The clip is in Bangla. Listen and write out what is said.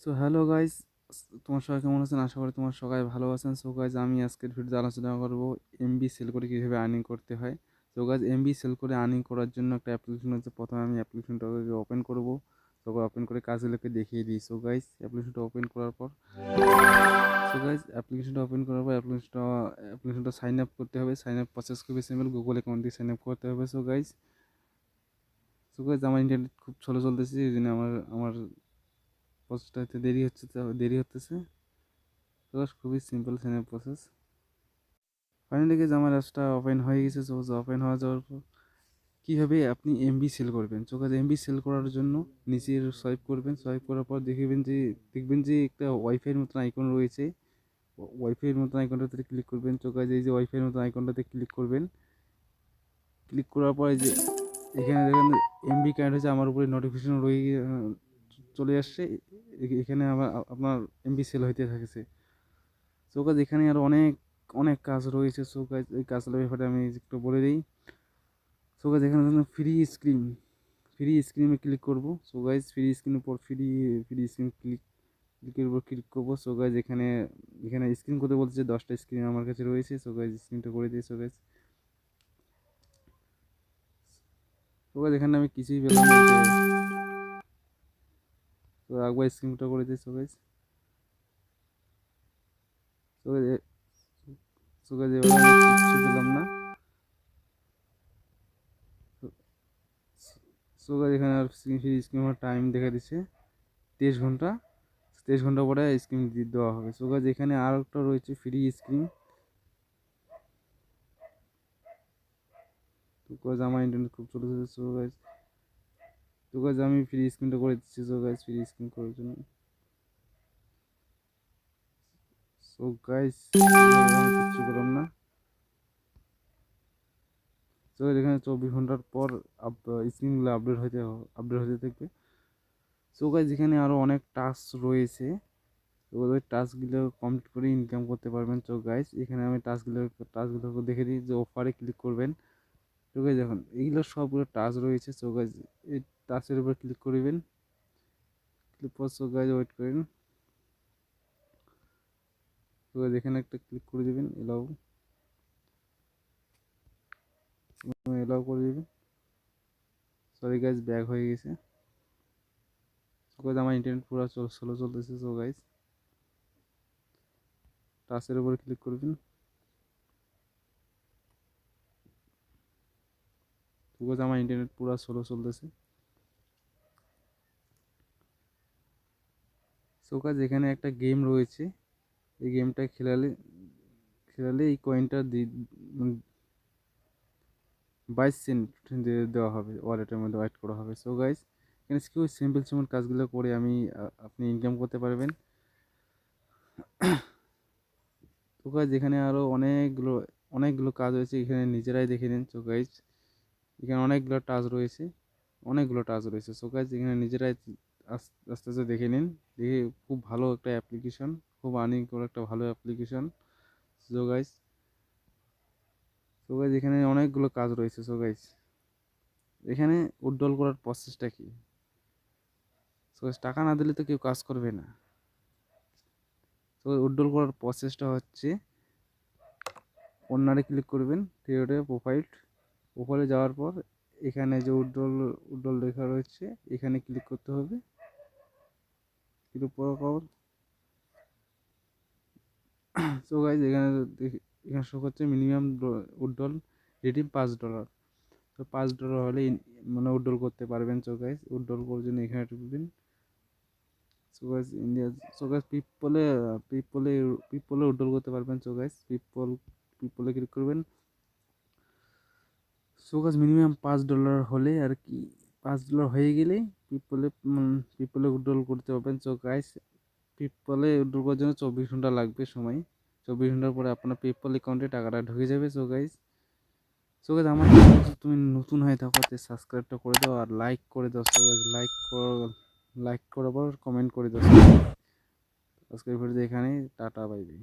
সো হ্যালো গাইস, তোমার সবাই কেমন আছেন? আশা করি তোমার সবাই ভালো আছেন। সো গাইস, আমি আজকের ভিডিওতে আলোচনা করব এমবি সেল করে কীভাবে আর্নিং করতে হয়। সো গাইস, এমবি সেল করে আর্নিং করার জন্য একটা অ্যাপ্লিকেশন হচ্ছে। প্রথমে আমি অ্যাপ্লিকেশনটাকে ওপেন করব। তো ওপেন করে কাজগুলোকে দেখিয়ে দিই। সো গাইস, অ্যাপ্লিকেশনটা ওপেন করার পর অ্যাপ্লিকেশনটা সাইন আপ করতে হবে। সাইন আপ প্রসেস খুবই সিম্পল, গুগল অ্যাকাউন্ট দিয়ে সাইন আপ করতে হবে। সো গাইস, আমার ইন্টারনেট খুব স্লো চলতেছে, এই জন্য আমার প্রসেসটা হতে দেরি হতেছে। তো খুবই simple sign up process. Finally গেছে আমার অ্যাপসটা ওপেন হয়ে গেছে। সো ওপেন হয়ে যাওয়ার পর কীভাবে আপনি এমবি সেল করবেন। সো গাইস, এমবি সেল করার জন্য নিচের সোয়াইপ করবেন। সোয়াইপ করার পর দেখবেন যে একটা ওয়াইফাইয়ের মতন আইকন রয়েছে। ওয়াইফাইয়ের মতন আইকনটাতে ক্লিক করবেন। সো গাইস, এই যে ওয়াইফাইয়ের মতন আইকনটাতে ক্লিক করবেন। ক্লিক করার পর এই যে এখানে দেখেন এমবি কার্ড হচ্ছে, আমার উপরে নোটিফিকেশন চলে আসছে। এখানে আপনার এমবি সেল হইতে থাকেছে। সো গাইস, এখানে আরও অনেক অনেক কাজ রয়েছে। সো গাইস, এই কাজগুলোর ব্যাপারে আমি একটু বলে দিই। সো গাইস, এখানে ফ্রি স্ক্রিমে ক্লিক করব। সো গাইস, ফ্রি স্ক্রিনের পর ফ্রি স্ক্রিন ক্লিকের উপর ক্লিক করবো। সো গাইস, এখানে এখানে স্ক্রিন করতে বলছে, 10টা স্ক্রিন আমার কাছে রয়েছে। সো গাইস, স্ক্রিনটা করে দিই। সো গাইস, এখানে আমি কিছুই পেলাম না। তো একবার স্ক্রিনটা করে দিই। সো গাইস সো গাইস, এবার আমি কিচ্ছু পেলাম না। সো গাইস, এখানে আর ফ্রি স্ক্রিন টাইম দেখা দিচ্ছে 23 ঘন্টা। 23 ঘন্টা পরে স্ক্রিন দেওয়া হবে। সো গাইস, এখানে আর একটা রয়েছে ফ্রি স্ক্রিন। তো গাইস, আমার ইন্টারনেট খুব চলেছে। সো গাইস, আমি ফ্রি স্ক্রিনটা করে দিচ্ছি। সো গাইস, ফ্রি স্ক্রিন করার জন্য সো গাইস, কিচ্ছু পেলাম না। সো এখানে 24 ঘন্টার পর স্ক্রিনগুলো আপডেট হতে থাকবে। সো গাইস, এখানে আরও অনেক টাস্ক রয়েছে। তো ওই টাস্কগুলো কমপ্লিট করে ইনকাম করতে পারবেন। সো গাইস, এখানে আমি টাস্কগুলো দেখে দিই যে অফারে ক্লিক করবেন। তো গাইস, দেখুন এইগুলো সবগুলো টাস্ক রয়েছে। সো গাইস, এই টাস্কের উপর ক্লিক করবেন। ক্লিক পর সো গাইস, ওয়েট করেন। তো গাইস, এখানে একটা ক্লিক করে দিবেন, এলাও করে দিবেন। সরি গাইস, ব্যাক হয়ে গেছে। সো গাইস, আমার ইন্টারনেট পুরো স্লো চলতেছে। সো গাইস, টাস্কের উপর ক্লিক করবেন। সো গাইস, আমার ইন্টারনেট পুরো স্লো চলতেছে। সো গাইস, এখানে একটা গেম রয়েছে। এই গেমটা খেলালে এই কয়েনটা 22 সেন্ট দেওয়া হবে, ওয়ালেটের মধ্যে অ্যাড করা হবে। সো গাইস, এখানে খুব সিম্পল কাজগুলো করে আপনি ইনকাম করতে পারবেন। তো গাইস, এখানে আরও অনেকগুলো কাজ রয়েছে, এখানে নিজেরাই দেখে নিন। সো গাইস, এখানে অনেকগুলো টাস্ক রয়েছে। সো গাইস, এখানে নিজেরাই আস্তে আস্তে দেখে নিন। দেখে খুব ভালো একটা অ্যাপ্লিকেশন, খুব আর্নিং করা একটা ভালো application. So guys so guys, এখানে অনেকগুলো কাজ রয়েছে। সো গাইস, এখানে উইথড্রল করার প্রসেসটা কি? সো গাইস, টাকা না দিলে তো কেউ কাজ করবে না। সো উইথড্রল করার প্রসেসটা হচ্ছে, কর্নারে ক্লিক করবেন, থ্রি প্রোফাইলে যাওয়ার পর এখানে যে উইথড্রল লেখা রয়েছে, এখানে ক্লিক করতে হবে। ক্লিক করার পর সো গাইস, এখানে শো করছে মিনিমাম উইথড্রল রিডিম $5। তো $5 হলে মানে উইথড্রল করতে পারবেন। সো গাইস, উইথড্রল করার জন্য এখানে ঢুকবেন। সো গাইস, পিপলে উইথড্রল করতে পারবেন। সো গাইস, পিপলে ক্লিক করবেন। সো গাইস, মিনিমাম $5 হলে আর কি, $5 হয়ে গেলে পিপলে উইথড্রল করতে পারবেন। সো গাইস, পিপলে উইথড্রল করার জন্য 24 ঘন্টা লাগবে সময়। 24 ঘন্টার পরে আপনার পেপ্যাল অ্যাকাউন্টে টাকাটা ঢুকে যাবে। সো গাইস, আমার যদি তুমি নতুন হয়ে থাকো, সাবস্ক্রাইবটা করে দাও আর লাইক করে দাও। সো গাইস, লাইক করার পর কমেন্ট করে দাও। আজকের ভিডিও এখানেই, টাটা, বাই বাই।